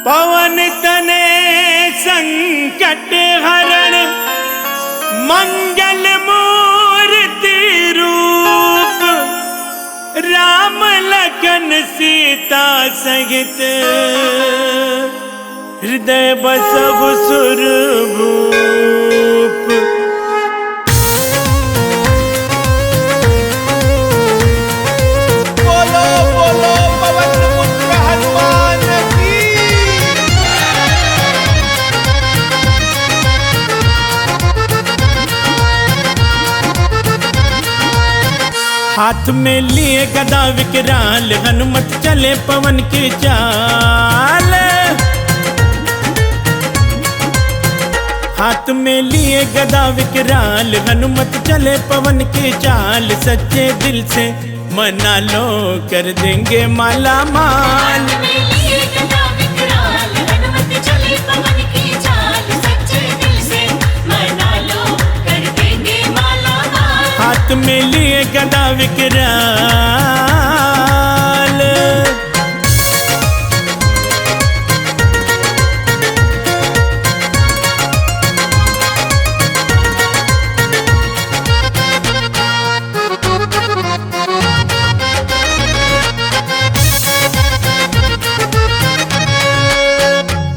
पवन तने संकट हरण मंगल मूर्ति रूप, राम लखन सीता सहित हृदय बसहु सुरभूप। बोलो बोलो पवन पुत्र हनुमान की। हाथ में लिए गदा विकराल, हनुमत चले पवन की चाल। हाथ में लिए गदा विकराल, हनुमत चले पवन की चाल। सच्चे दिल से मना लो, कर देंगे माला माल। हाथ में लिए गदा विकराल, हनुमत चले पवन की चाल। सच्चे दिल से मना लो, कर देंगे माला माल। हाथ में लिए गदा विकराल।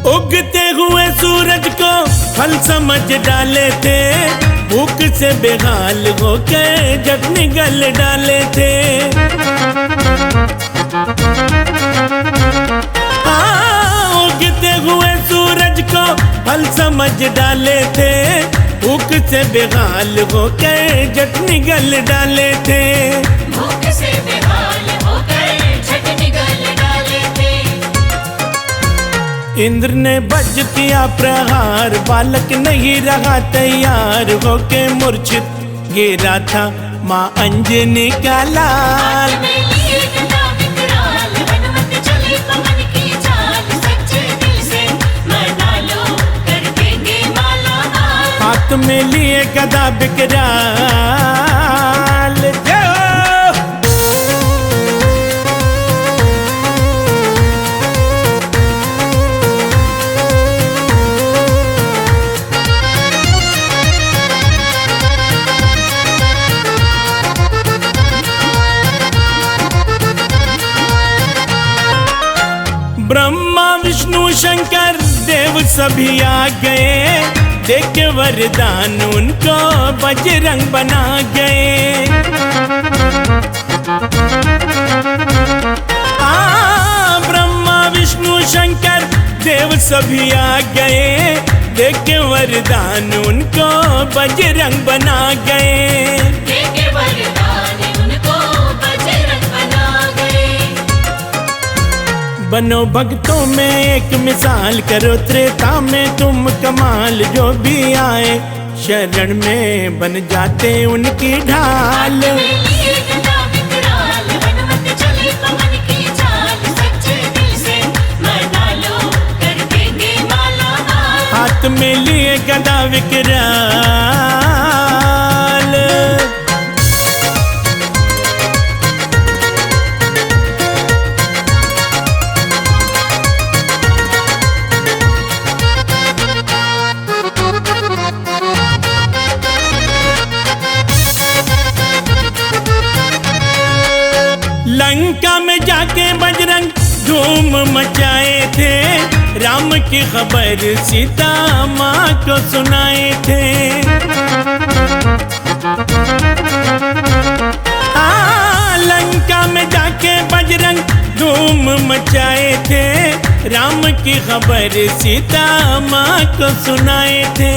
उगते हुए सूरज को फल समझ डाले थे, भूख से बेहाल होके जग निगल डाले थे। उगते हुए सूरज को फल समझ डाले थे, भूख से बेहाल होके जग निगल डाले थे। भूख से बेहाल होकर झट निगल डाले थे। इंद्र ने वज्र किया प्रहार, बालक नहीं रहा तैयार होके मूर्छित गिरा था माँ अंजनी का लाल। हाथ में लिए गदा विकराल, हनुमत चले पवन की चाल। सच्चे दिल से मना लो, कर देंगे माला माल। हाथ में लिए गदा विकराल। जय हो। ब्रह्मा विष्णु शंकर देव सभी आ गए, देख के वरदान उनको बजरंग बना गए। ब्रह्मा विष्णु शंकर देव सभी आ गए, देख के वरदान उनको बजरंग बना गए। देके वरदान उनको बजरंग बना गए। बनो भक्तों में एक मिसाल, करो त्रेता में तुम कमाल। जो भी आए शरण में बन जाते उनकी ढाल। हाथ में लिए गदा विकराल, हनुमत चले पवन की चाल। सच्चे दिल से मना लो, कर देंगे माला माल। हाथ में लिए गदा विकराल। लंका में जाके बजरंग धूम मचाए थे, राम की खबर सीता माँ को सुनाए थे। लंका में जाके बजरंग धूम मचाए थे, राम की खबर सीता माँ को सुनाए थे।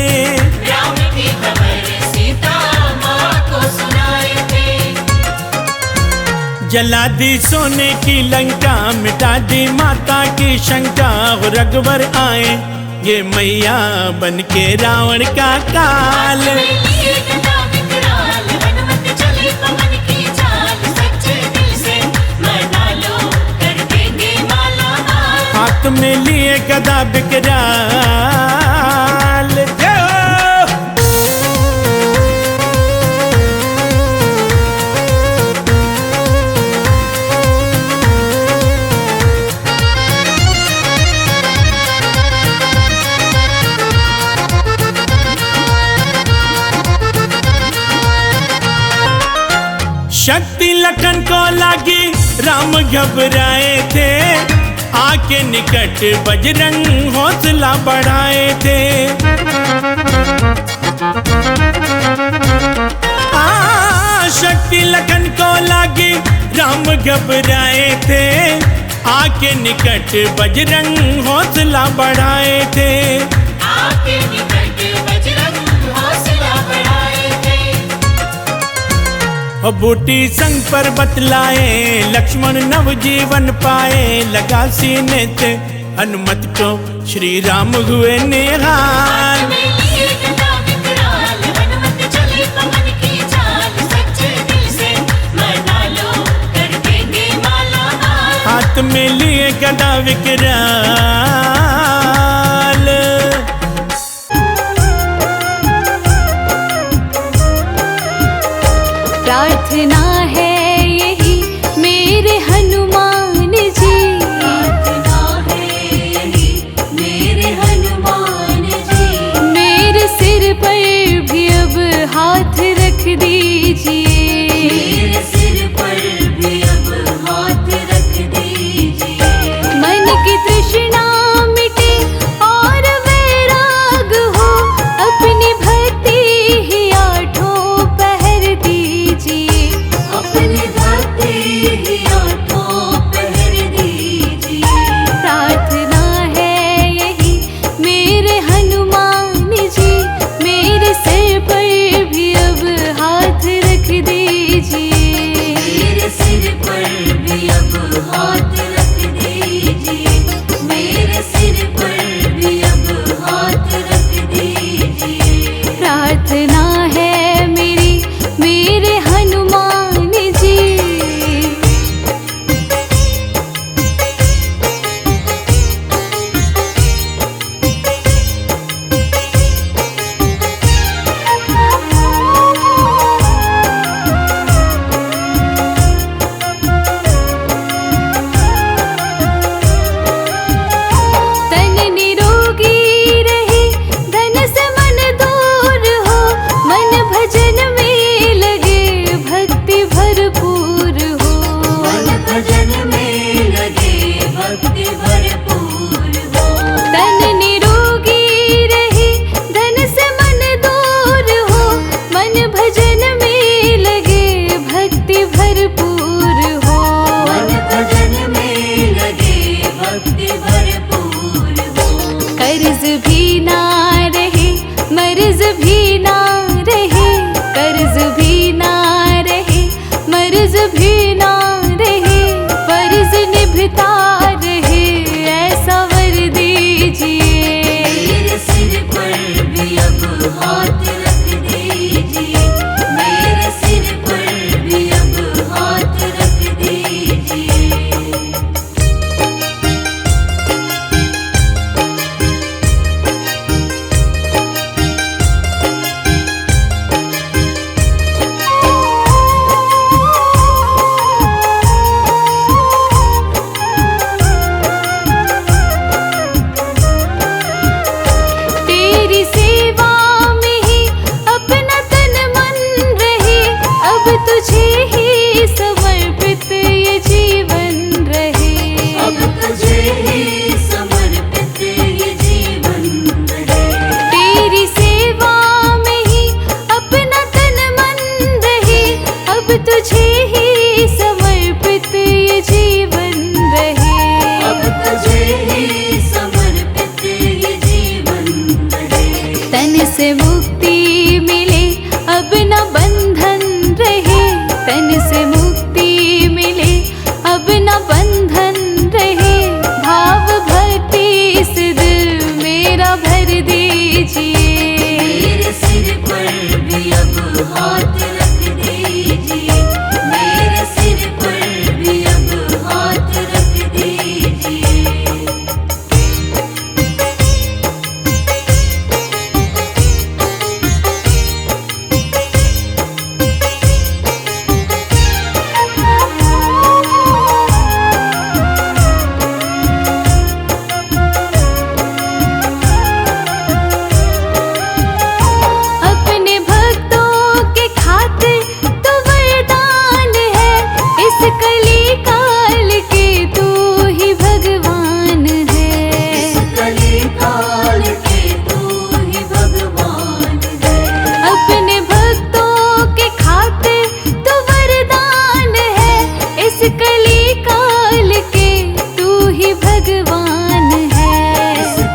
राम की खबर सीता माँ को सुनाए थे। जला दी सोने की लंका, मिटा दी माता की शंका। रघुवर आए ये मैया बन के रावण का काल। हाथ में लिए गदा विकराल, हनुमत चले पवन की चाल। सच्चे दिल से मना लो, कर देंगे माला माल। हाथ में लिए गदा विकराल। जय हो। लखन को लागी राम घबराए थे, आके निकट बजरंग हौसला बढ़ाए थे। शक्ति लखन को लागी राम घबराए थे, आके निकट बजरंग हौसला बढ़ाए थे। आके निकट बजरंग हौसला बढ़ाए थे। बूटी संग पर बतलाए लक्ष्मण नवजीवन पाए, लगा सीने से हनुमत को श्री राम हुए निहाल। हाथ में लिए गदा विकराल, हनुमत चले पवन की चाल, सच्चे दिल से मना लो कर देंगे माला माल। हाथ में लिए गदा विकराल। प्रार्थना है यही मेरे हनुमान जी, प्रार्थना है यही मेरे हनुमान जी, मेरे सिर पर भी अब हाथ रख दीजिए, मेरे सिर पर भी अब हाथ रख दीजिए। मन की तृष्णा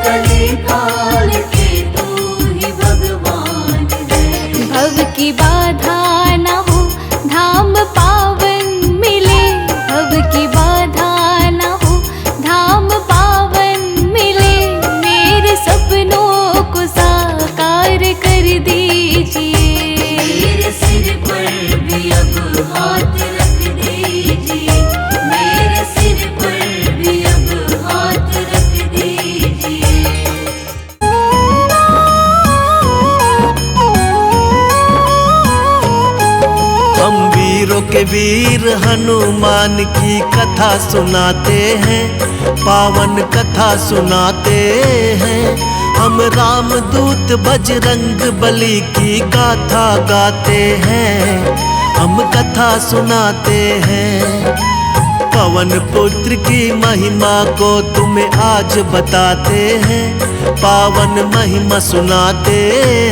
कली काल के तू ही भगवान है। भव की बाधा न हो धाम पावन मिले, भव की बाधा न हो धाम पावन मिले, मेरे सपनों को साकार कर दीजिए। मेरे सिर पर भी अब हाथ रख दीजिए, मेरे सिर पर भी अब हाथ रख दीजिए। हम वीरों के वीर हनुमान की कथा सुनाते हैं, पावन कथा सुनाते हैं। हम रामदूत बजरंग बली की गाथा गाते हैं, हम कथा सुनाते हैं। पवन पुत्र की महिमा को तुम्हें आज बताते हैं, पावन महिमा सुनाते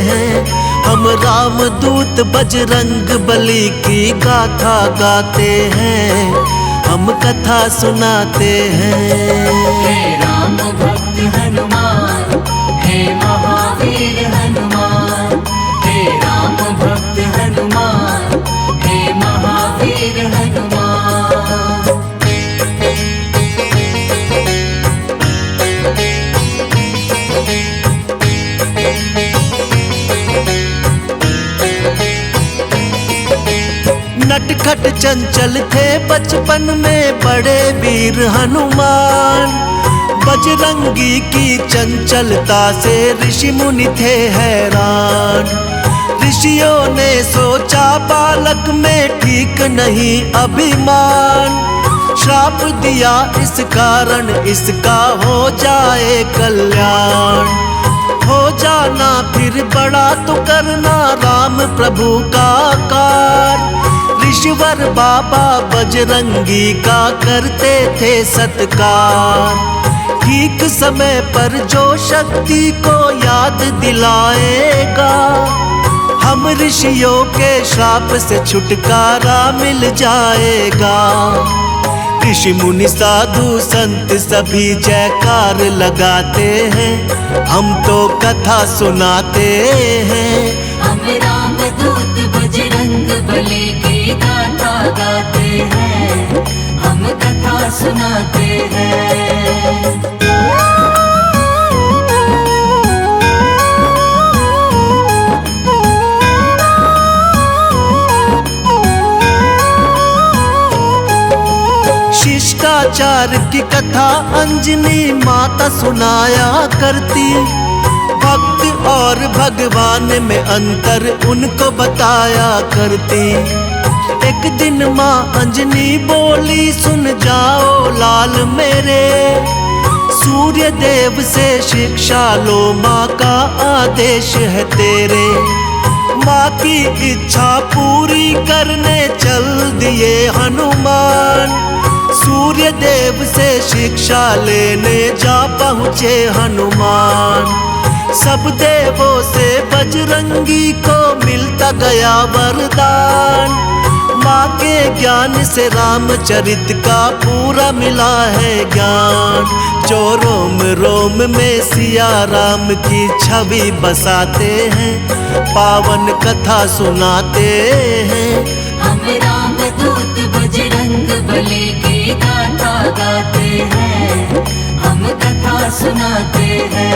हैं। हम रामदूत बजरंग बली की गाथा गाते हैं, हम कथा सुनाते हैं। हे राम भक्त हनुमान, हे महावीर हनुमान, हे राम भक्त हनुमान, हे महावीर हनुमान। नटखट चंचल थे बचपन में बड़े वीर हनुमान, बजरंगी की चंचलता से ऋषि मुनि थे हैरान। ऋषियों ने सोचा बालक में ठीक नहीं अभिमान, श्राप दिया इस कारण इसका हो जाए कल्याण। हो जाना फिर बड़ा तो करना राम प्रभु का कार, ऋषिवर बाबा बजरंगी का करते थे सत्कार। ठीक समय पर जो शक्ति को याद दिलाएगा, हम ऋषियों के श्राप से छुटकारा मिल जाएगा। ऋषि मुनि साधु संत सभी जयकार लगाते हैं, हम तो कथा सुनाते हैं। हम रामदूत बजरंग बली की गाथा गाते हैं, हम कथा सुनाते हैं। शिष्टाचार की कथा अंजनी माता सुनाया करती, भक्त और भगवान में अंतर उनको बताया करती। एक दिन माँ अंजनी बोली सुन जाओ लाल मेरे, सूर्य देव से शिक्षा लो माँ का आदेश है तेरे। माँ की इच्छा पूरी करने चल दिए हनुमान, सूर्य देव से शिक्षा लेने जा पहुँचे हनुमान। सब देवों से बजरंगी को मिलता गया वरदान, माँ के ज्ञान से रामचरित का पूरा मिला है ज्ञान। जो रोम रोम में सिया राम की छवि बसाते हैं, पावन कथा सुनाते हैं। हम रामदूत बजरंग बली की गाथा गाते हैं, हम कथा सुनाते हैं।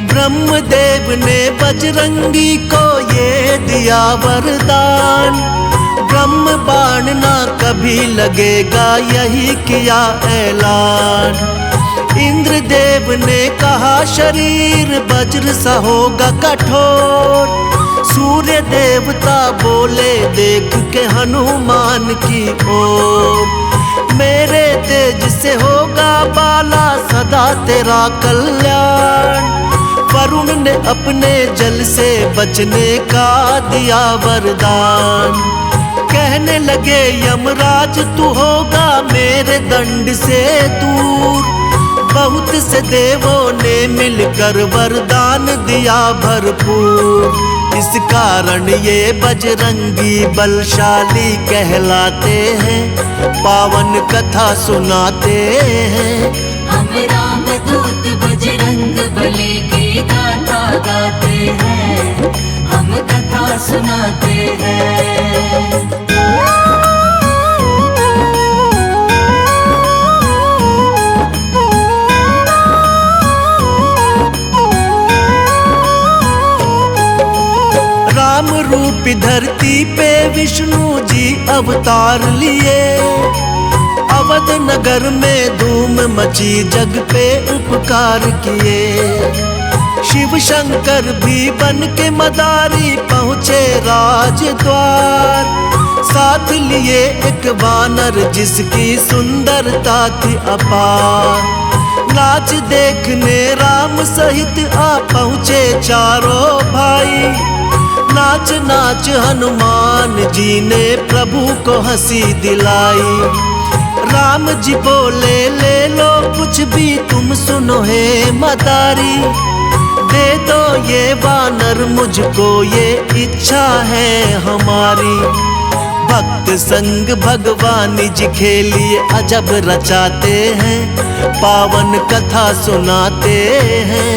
ब्रह्मदेव ने बजरंगी को ये दिया वरदान, ब्रह्म बाण ना कभी लगेगा यही किया ऐलान। इंद्रदेव ने कहा शरीर वज्र सा होगा कठोर, सूर्य देवता बोले देख के हनुमान की ओर। मेरे तेज से होगा बाला सदा तेरा कल्याण, वरुण ने अपने जल से बचने का दिया वरदान। कहने लगे यमराज तू होगा मेरे दंड से दूर, बहुत से देवों ने मिलकर वरदान दिया भरपूर। इस कारण ये बजरंगी बलशाली कहलाते हैं, पावन कथा सुनाते हैं। हम राम दूत बजरंग बली की गाथा गाते हैं, हम कथा सुनाते हैं। राम रूपी धरती पे विष्णु जी अवतार लिए। अवध नगर में धूम मची, जग पे उपकार किए। शिव शंकर भी बन के मदारी पहुँचे राजद्वार। साथ लिए एक वानर जिसकी सुंदरता थी अपार। नाच देखने राम सहित आ पहुँचे चारों भाई। नाच नाच हनुमान जी ने प्रभु को हंसी दिलाई। राम जी बोले ले लो कुछ भी तुम सुनो हे मदारी। दे दो ये वानर मुझको, ये इच्छा है हमारी। भक्त संग भगवान जी खेलिए अजब रचाते हैं, पावन कथा सुनाते हैं।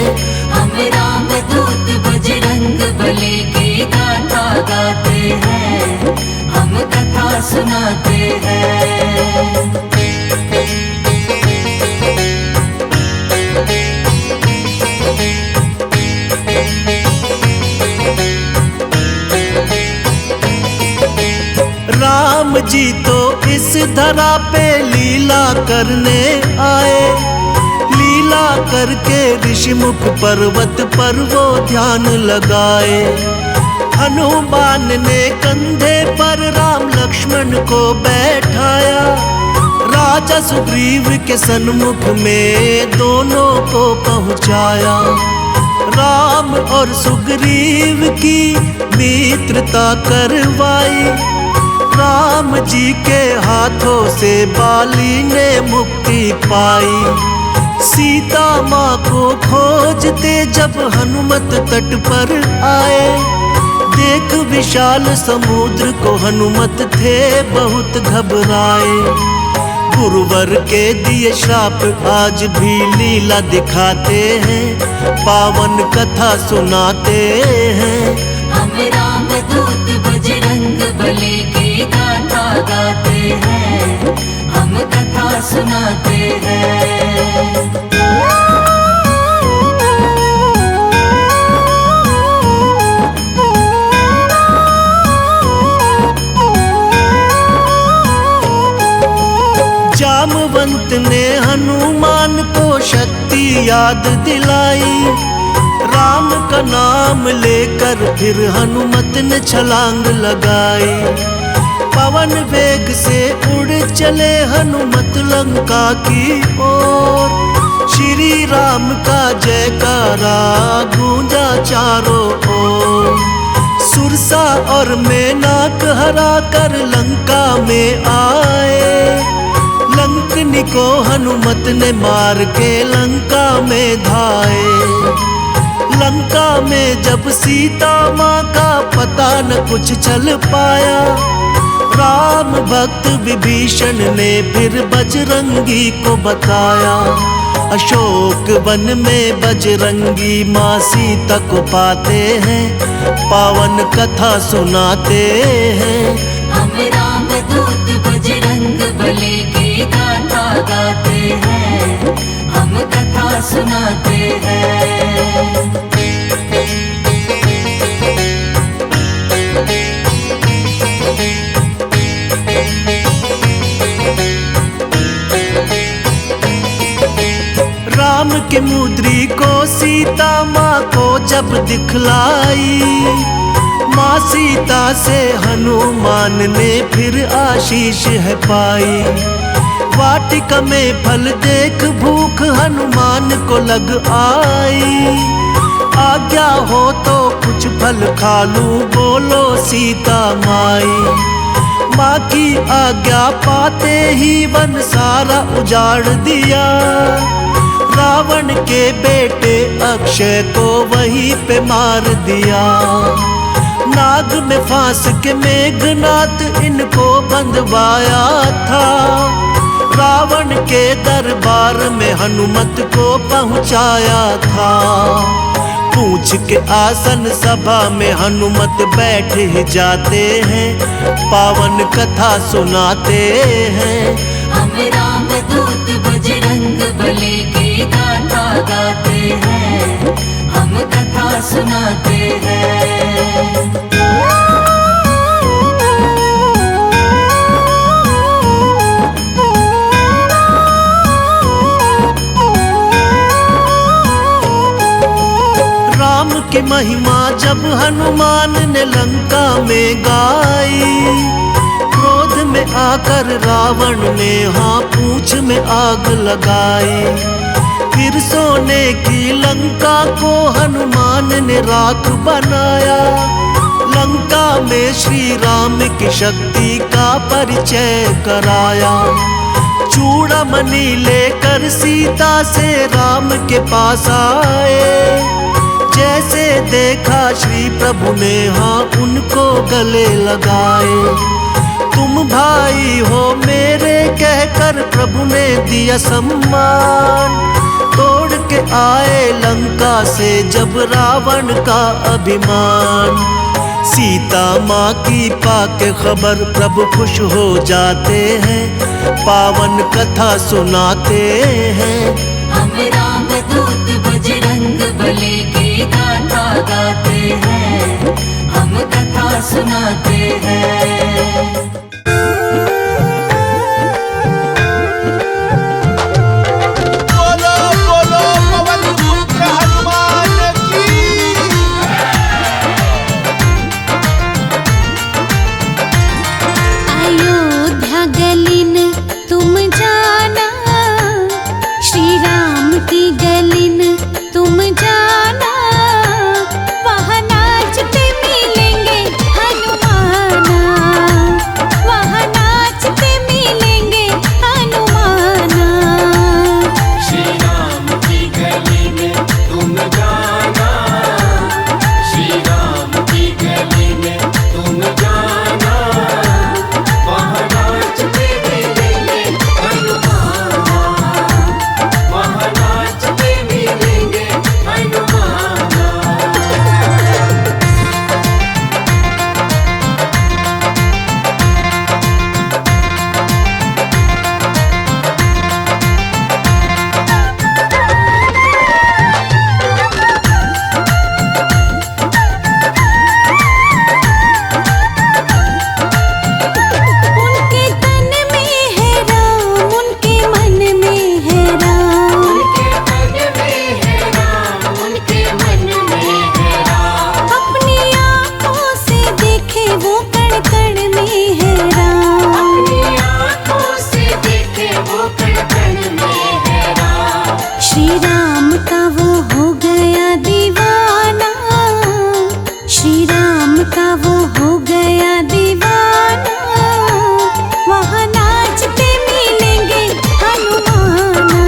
हम राम दूत बजरंग बली की गाथा गाते हैं, हम कथा सुनाते हैं। राम जी तो इस धरा पे लीला करने आए। लीला करके ऋषिमुख पर्वत पर वो ध्यान लगाए। हनुमान ने कंधे पर राम लक्ष्मण को बैठाया। राजा सुग्रीव के सन्मुख में दोनों को पहुंचाया। राम और सुग्रीव की मित्रता करवाई। राम जी के हाथों से बाली ने मुक्ति पाई। सीता माँ को खोजते जब हनुमत तट पर आए। देख विशाल समुद्र को हनुमत थे बहुत घबराए। गुरुवर के दिए श्राप आज भी लीला दिखाते हैं, पावन कथा सुनाते हैं। हम राम दूत बजरंग बली की गाथा गाते हैं, हम कथा सुनाते हैं। जामवंत ने हनुमान को शक्ति याद दिलाई। राम का नाम लेकर फिर हनुमत ने छलांग लगाई। पवन वेग से उड़ चले हनुमत लंका की ओर। श्री राम का जयकारा गूंजा चारों ओर। सुरसा और मेनाक हरा कर लंका में आए। लंकनी को हनुमत ने मार के लंका में धाए। लंका में जब सीता माँ का पता न कुछ चल पाया। राम भक्त विभीषण ने फिर बजरंगी को बताया। अशोक वन में बजरंगी माँ सीता को पाते हैं, पावन कथा सुनाते हैं। हम राम दूत बजरंग बली की गाथा गाते हैं, हम कथा सुनाते हैं। राम के मुद्री को सीता माँ को जब दिखलाई। माँ सीता से हनुमान ने फिर आशीष है पाई। वाटिका में फल देख भूख हनुमान को लग आई। आज्ञा हो तो कुछ फल खा लूं, बोलो सीता माई। माँ की आज्ञा पाते ही वन सारा उजाड़ दिया। रावण के बेटे अक्षय को वहीं पे मार दिया। नाग में फांस के मेघनाथ इनको बंधवाया था। रावण के दरबार में हनुमत को पहुंचाया था। पूछ के आसन सभा में हनुमत बैठ ही जाते हैं, पावन कथा सुनाते हैं। हम राम दूत बजरंग बली की गाथा गाते हैं, हम कथा सुनाते हैं। राम की महिमा जब हनुमान ने लंका में गाई, क्रोध में आकर रावण ने हाँ पूंछ में आग लगाई। फिर सोने की लंका को हनुमान ने राख बनाया। लंका में श्री राम की शक्ति का परिचय कराया। चूड़ामणि लेकर सीता से राम के पास आए। जैसे देखा श्री प्रभु ने हाँ उनको गले लगाए। तुम भाई हो मेरे कहकर प्रभु ने दिया सम्मान। तोड़ के आए लंका से जब रावण का अभिमान। सीता माँ की पाके खबर प्रभु खुश हो जाते हैं, पावन कथा सुनाते हैं। हम राम दूत बजरंग बली की गाथा गाते हैं, हम कथा सुनाते हैं। बोलो बोलो पवन पुत्र हनुमान की। अयोध्या गलिन तुम जाना, श्री राम की गलिन तुम जाना। वहाँ नाचते मिलेंगे हनुमाना, वहाँ नाचते मिलेंगे हनुमाना। श्री राम की गली में तुम जाना, श्री राम की गली में तुम जाना। वहाँ नाचते मिलेंगे हनुमाना, वहाँ नाचते मिलेंगे हनुमाना। उनके तन में है राम, उनके मन में है राम। उनके तन में है राम, उनके मन में है राम। अपनी आँखों से देखे वो कण कण में है राम। अपनी आँखों से देखे वो कण कण में है राम। श्री राम का वो हो गया दीवाना, श्री राम का वो हो गया दीवाना। वहाँ नाचते मिलेंगे हनुमाना,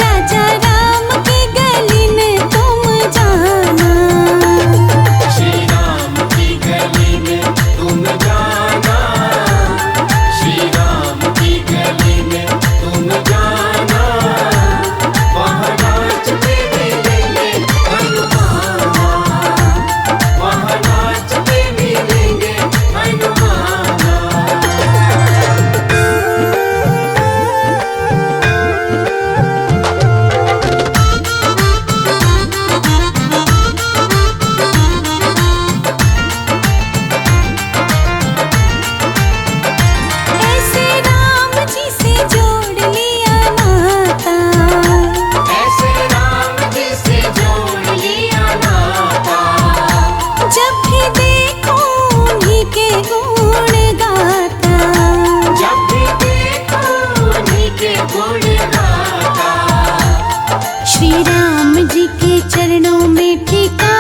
राजा राम की गलिन तुम जाना। श्री राम की गली में तुम जाना, श्री राम की गली में तुम जाना। वहाँ नाचते मिलेंगे हनुमाना, वहाँ नाचते मिलेंगे हनुमाना। ऐसे राम जी से जोड़ लिया नाता, ऐसे राम जी से जोड़ लिया नाता। जब भी देखो उन्हीं के गुण गाता। जब भी देखो उन्हीं के गुण गाता। श्री राम जी के चरणों में टिका